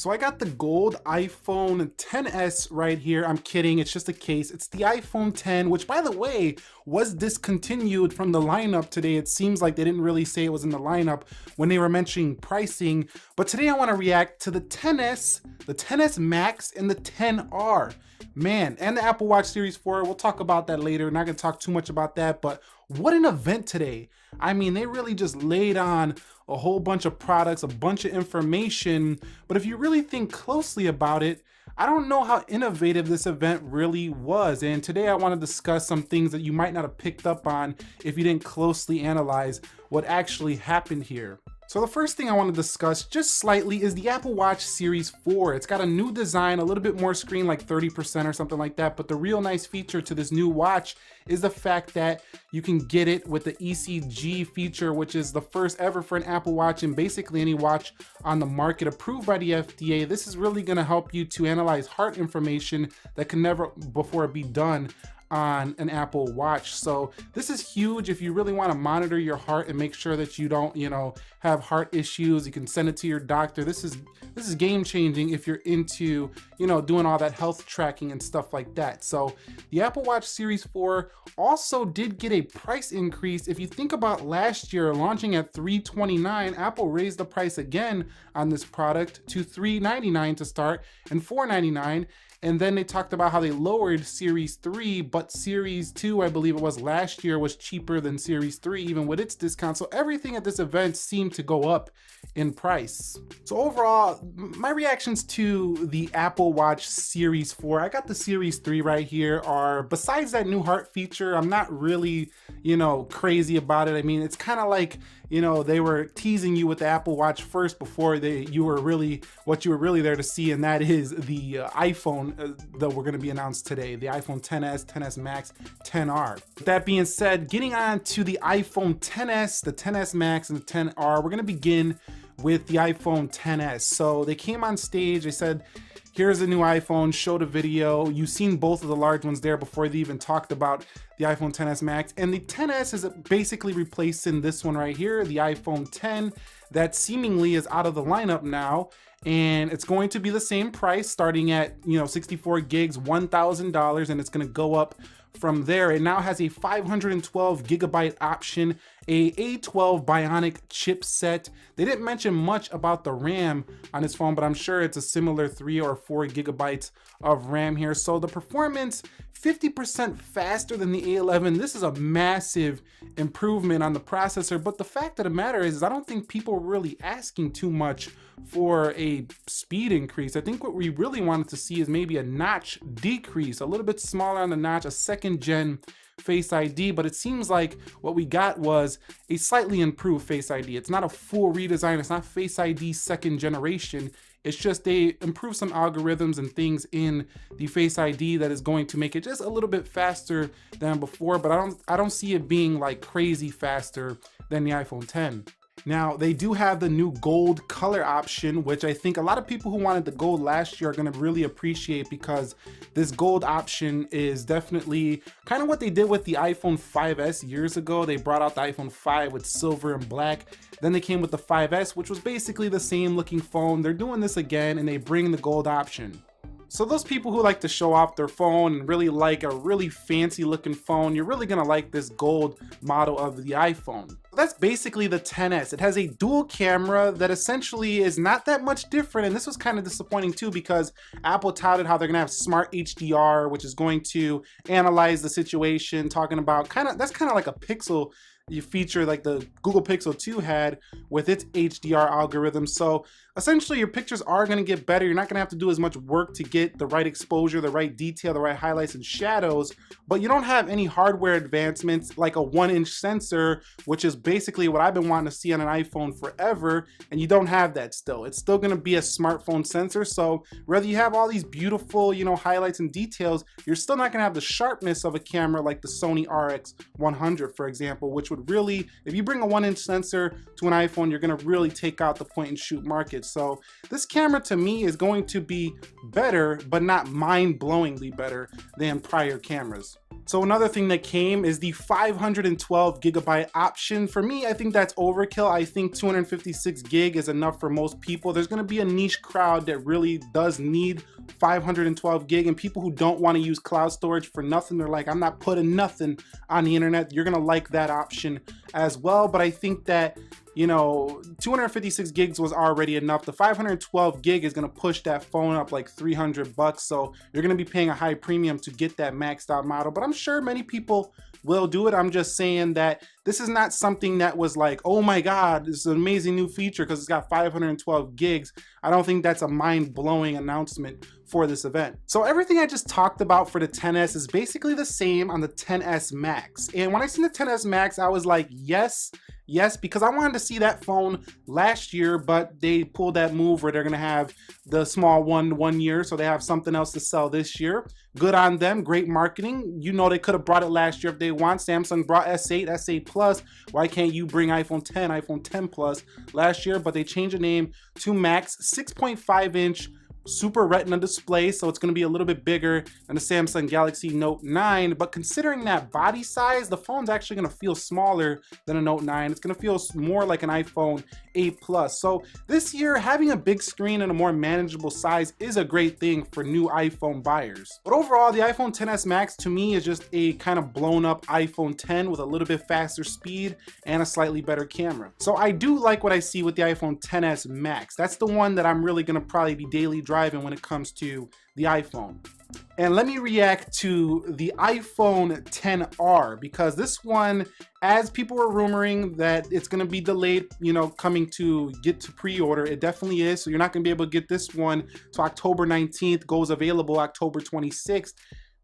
So I got the gold iPhone XS right here. I'm kidding, it's just a case. It's the iPhone X, which by the way, was discontinued from the lineup today. It seems like they didn't really say it was in the lineup when they were mentioning pricing. But today I wanna react to the XS, the XS Max, and the XR. Man, and the Apple Watch Series 4, we'll talk about that later. Not gonna talk too much about that, but what an event today. I mean, they really just laid on a whole bunch of products, a bunch of information, but if you really think closely about it, I don't know how innovative this event really was. And today I want to discuss some things that you might not have picked up on if you didn't closely analyze what actually happened here. So the first thing I want to discuss just slightly is the Apple Watch Series 4. It's got a new design, a little bit more screen, like 30% or something like that. But the real nice feature to this new watch is the fact that you can get it with the ECG feature, which is the first ever for an Apple Watch and basically any watch on the market approved by the FDA. This is really going to help you to analyze heart information that can never before be done on an Apple Watch. So this is huge if you really want to monitor your heart and make sure that you don't, have heart issues. You can send it to your doctor. This is game changing if you're into, doing all that health tracking and stuff like that. So the Apple Watch Series 4 also did get a price increase. If you think about last year launching at $329, Apple raised the price again on this product to $399 to start and $499. And then they talked about how they lowered Series 3, but Series 2, I believe it was last year, was cheaper than Series 3, even with its discount. So everything at this event seemed to go up in price. So overall, my reactions to the Apple Watch Series 4, I got the Series 3 right here, are besides that new heart feature, I'm not really, crazy about it. I mean, it's kind of like, they were teasing you with the Apple Watch first before what you were really there to see, and that is the iPhone that we're going to be announced today, the iPhone XS, XS Max, XR. With that being said, getting on to the iPhone XS, the XS Max, and the XR, we're going to begin with the iPhone XS. So they came on stage, they said, here's a new iPhone, showed a video. You've seen both of the large ones there before they even talked about the iPhone XS Max. And the XS is basically replacing this one right here, the iPhone X, that seemingly is out of the lineup now. And it's going to be the same price, starting at 64 gigs, $1,000, and it's going to go up from there. It now has a 512 gigabyte option, a A12 Bionic chipset. They didn't mention much about the RAM on this phone, but I'm sure it's a similar 3 or 4 gigabytes of RAM here. So the performance, 50% faster than the A11. This is a massive improvement on the processor, but the fact of the matter is I don't think people are really asking too much for a speed increase. I think what we really wanted to see is maybe a notch decrease, a little bit smaller on the notch, a second gen Face ID, but it seems like what we got was a slightly improved Face ID. It's not a full redesign, it's not Face ID second generation. It's just they improved some algorithms and things in the Face ID that is going to make it just a little bit faster than before, but I don't see it being like crazy faster than the iPhone X. Now, they do have the new gold color option, which I think a lot of people who wanted the gold last year are going to really appreciate, because this gold option is definitely kind of what they did with the iPhone 5S years ago. They brought out the iPhone 5 with silver and black. Then they came with the 5S, which was basically the same looking phone. They're doing this again, and they bring the gold option. So those people who like to show off their phone and really like a really fancy looking phone, you're really gonna like this gold model of the iPhone. That's basically the XS. It has a dual camera that essentially is not that much different, and this was kind of disappointing too, because Apple touted how they're gonna have smart HDR, which is going to analyze the situation, talking about that's kind of like a Pixel feature like the Google Pixel 2 had with its HDR algorithm. So essentially your pictures are going to get better. You're not going to have to do as much work to get the right exposure, the right detail, the right highlights and shadows, but you don't have any hardware advancements like a 1-inch sensor, which is basically what I've been wanting to see on an iPhone forever, and you don't have that still. It's still going to be a smartphone sensor, so whether you have all these beautiful, highlights and details, you're still not going to have the sharpness of a camera like the Sony RX100, for example, which would really, if you bring a 1-inch sensor to an iPhone, you're going to really take out the point and shoot market. So this camera to me is going to be better, but not mind-blowingly better than prior cameras. So another thing that came is the 512 gigabyte option. For me, I think that's overkill. I think 256 gig is enough for most people. There's gonna be a niche crowd that really does need 512 gig, and people who don't want to use cloud storage for nothing, they're like, I'm not putting nothing on the internet. You're gonna like that option as well. But I think that, you know, 256 gigs was already enough. The 512 gig is gonna push that phone up like 300 bucks. So you're gonna be paying a high premium to get that maxed out model, but I'm sure many people will do it. I'm just saying that this is not something that was like, oh my God, this is an amazing new feature because it's got 512 gigs. I don't think that's a mind-blowing announcement for this event. So everything I just talked about for the XS is basically the same on the XS Max. And when I seen the XS Max, I was like, yes, because I wanted to see that phone last year, but they pulled that move where they're gonna have the small one year, so they have something else to sell this year. Good on them, great marketing. You know, they could have brought it last year if they want. Samsung brought S8, S8 Plus. Why can't you bring iPhone 10, iPhone 10 Plus last year? But they changed the name to Max, 6.5 inch Super Retina display, so it's going to be a little bit bigger than the Samsung Galaxy Note 9, but considering that body size, the phone's actually going to feel smaller than a Note 9. It's going to feel more like an iPhone 8 Plus. So this year, having a big screen and a more manageable size is a great thing for new iPhone buyers. But overall, the iPhone XS Max to me is just a kind of blown up iPhone 10 with a little bit faster speed and a slightly better camera. So I do like what I see with the iPhone XS Max. That's the one that I'm really going to probably be daily driving when it comes to the iPhone. And let me react to the iPhone XR, because this one, as people were rumoring that it's going to be delayed, you know, coming to get to pre-order, it definitely is. So you're not going to be able to get this one to October 19th, goes available October 26th.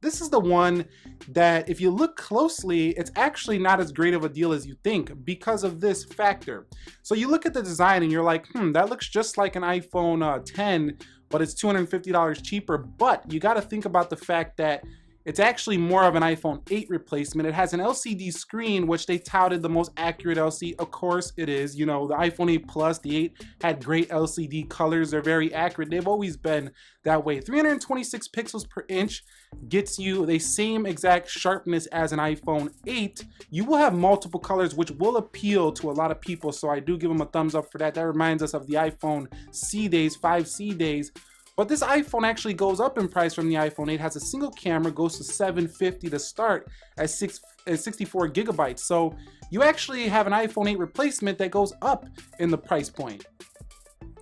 This is the one that, if you look closely, it's actually not as great of a deal as you think because of this factor. So you look at the design and you're like, that looks just like an iPhone 10, but it's $250 cheaper. But you got to think about the fact that it's actually more of an iPhone 8 replacement. It has an LCD screen, which they touted the most accurate LCD. Of course it is. You know, the iPhone 8 Plus, the 8 had great LCD colors. They're very accurate. They've always been that way. 326 pixels per inch gets you the same exact sharpness as an iPhone 8. You will have multiple colors, which will appeal to a lot of people. So I do give them a thumbs up for that. That reminds us of the iPhone C days, 5C days. But this iPhone actually goes up in price from the iPhone 8, has a single camera, goes to $750 to start at 64 gigabytes. So you actually have an iPhone 8 replacement that goes up in the price point.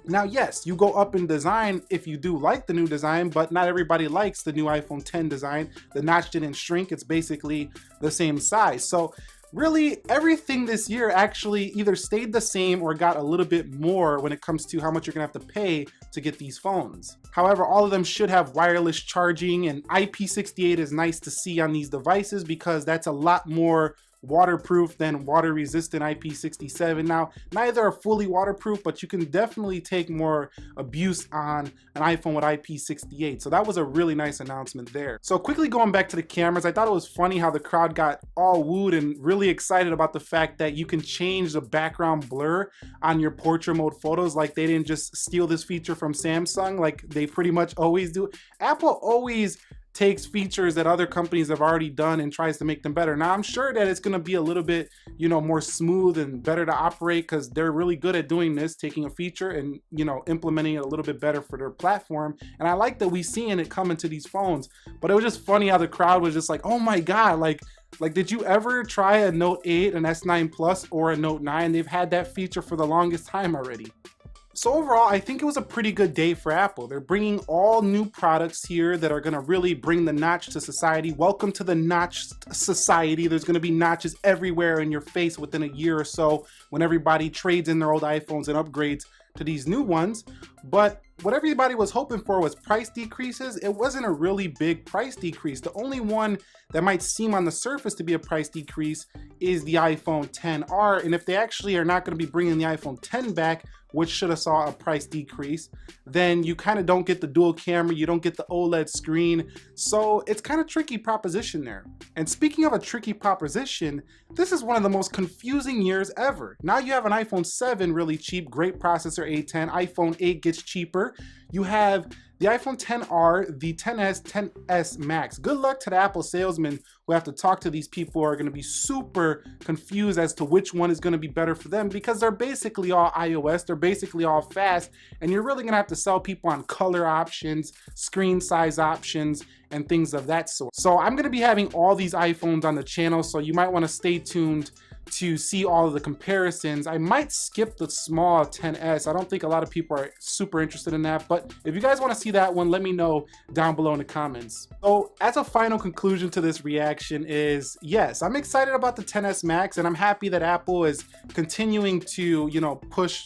Now, yes, you go up in design if you do like the new design, but not everybody likes the new iPhone 10 design. The notch didn't shrink, it's basically the same size. So really, everything this year actually either stayed the same or got a little bit more when it comes to how much you're gonna have to pay to get these phones. However, all of them should have wireless charging, and IP68 is nice to see on these devices because that's a lot more waterproof than water resistant IP67. Now, neither are fully waterproof, but you can definitely take more abuse on an iPhone with IP68. So that was a really nice announcement there. So quickly going back to the cameras, I thought it was funny how the crowd got all wooed and really excited about the fact that you can change the background blur on your portrait mode photos. Like, they didn't just steal this feature from Samsung like they pretty much always do. Apple always takes features that other companies have already done and tries to make them better. Now, I'm sure that it's going to be a little bit, you know, more smooth and better to operate because they're really good at doing this, taking a feature and, you know, implementing it a little bit better for their platform. And I like that we seeing it come into these phones. But it was just funny how the crowd was just like, oh my God, like did you ever try a Note 8, an S9 Plus, or a Note 9? They've had that feature for the longest time already. So overall, I think it was a pretty good day for Apple. They're bringing all new products here that are gonna really bring the notch to society. Welcome to the notch society. There's gonna be notches everywhere in your face within a year or so when everybody trades in their old iPhones and upgrades to these new ones. But what everybody was hoping for was price decreases. It wasn't a really big price decrease. The only one that might seem on the surface to be a price decrease is the iPhone XR. And if they actually are not gonna be bringing the iPhone 10 back, which should have saw a price decrease, then you kind of don't get the dual camera, you don't get the OLED screen. So it's kind of tricky proposition there. And speaking of a tricky proposition, this is one of the most confusing years ever. Now you have an iPhone 7 really cheap, great processor, A10, iPhone 8 gets cheaper. You have the iPhone XR, the XS, XS Max. Good luck to the Apple salesmen who have to talk to these people who are going to be super confused as to which one is going to be better for them, because they're basically all iOS, they're basically all fast, and you're really going to have to sell people on color options, screen size options, and things of that sort. So I'm going to be having all these iPhones on the channel, so you might want to stay tuned to see all of the comparisons. I might skip the small XS. I don't think a lot of people are super interested in that, but if you guys want to see that one, let me know down below in the comments. So as a final conclusion to this reaction is, yes, I'm excited about the XS Max, and I'm happy that Apple is continuing to, you know,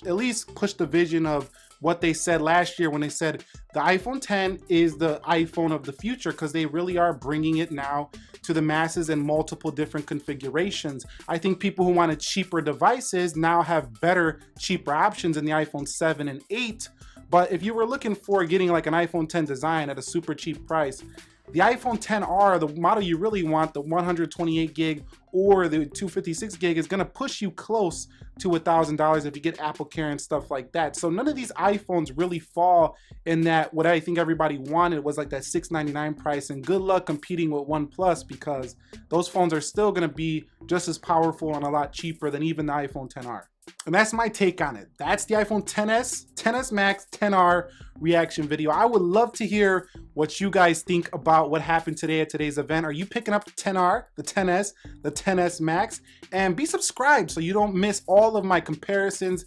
at least push the vision of what they said last year when they said the iPhone X is the iPhone of the future, because they really are bringing it now to the masses in multiple different configurations. I think people who wanted cheaper devices now have better, cheaper options in the iPhone 7 and 8. But if you were looking for getting like an iPhone X design at a super cheap price, the iPhone XR, the model you really want, the 128 gig or the 256 gig, is gonna push you close to $1,000 if you get Apple Care and stuff like that. So none of these iPhones really fall in that, what I think everybody wanted was like that $699 price, and good luck competing with OnePlus, because those phones are still gonna be just as powerful and a lot cheaper than even the iPhone XR. And that's my take on it. That's the iPhone XS, XS Max, XR reaction video. I would love to hear what you guys think about what happened today at today's event. Are you picking up the XR, the XS, the XS Max? And be subscribed so you don't miss all of my comparisons.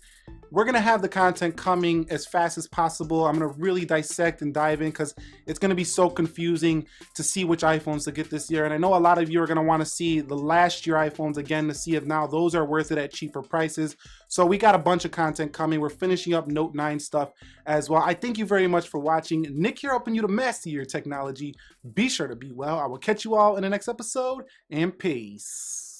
We're gonna have the content coming as fast as possible. I'm gonna really dissect and dive in, because it's gonna be so confusing to see which iPhones to get this year. And I know a lot of you are gonna wanna see the last year iPhones again to see if now those are worth it at cheaper prices. So we got a bunch of content coming. We're finishing up Note 9 stuff as well. I thank you very much for watching. Nick here, helping you to master your technology. Be sure to be well. I will catch you all in the next episode, and peace.